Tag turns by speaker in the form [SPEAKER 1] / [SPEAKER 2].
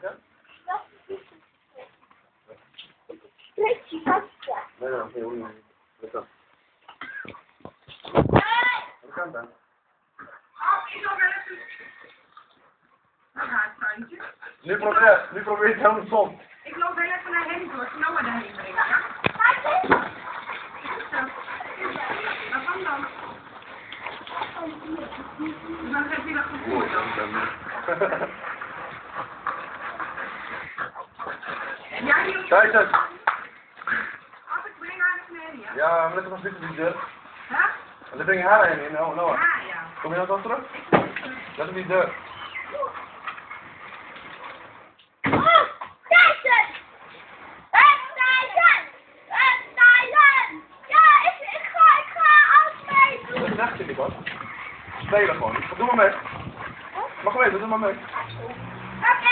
[SPEAKER 1] Ja?
[SPEAKER 2] Beetje vastje.
[SPEAKER 1] Nee, heel niet. Wat dan? Wat kan dan? Nu probeer je het andersom.
[SPEAKER 3] Ik loop heel even naar hen door, Noah daarheen brengen, ja? Waar kwam dan? Dan heb je dat gevoerd dan. En jij hield...
[SPEAKER 1] Kijk eens.
[SPEAKER 3] Als ik breng haar naar beneden, ja?
[SPEAKER 1] Ja, maar let op een die deur.
[SPEAKER 3] Huh?
[SPEAKER 1] En dan breng je haar heen in, Noah.
[SPEAKER 3] Ja, ja.
[SPEAKER 1] Kom je nou dan terug? Let op die deur. Dat is echt wat. Spelen gewoon. Doe maar mee. Mag mee, doe maar mee.
[SPEAKER 2] Oké.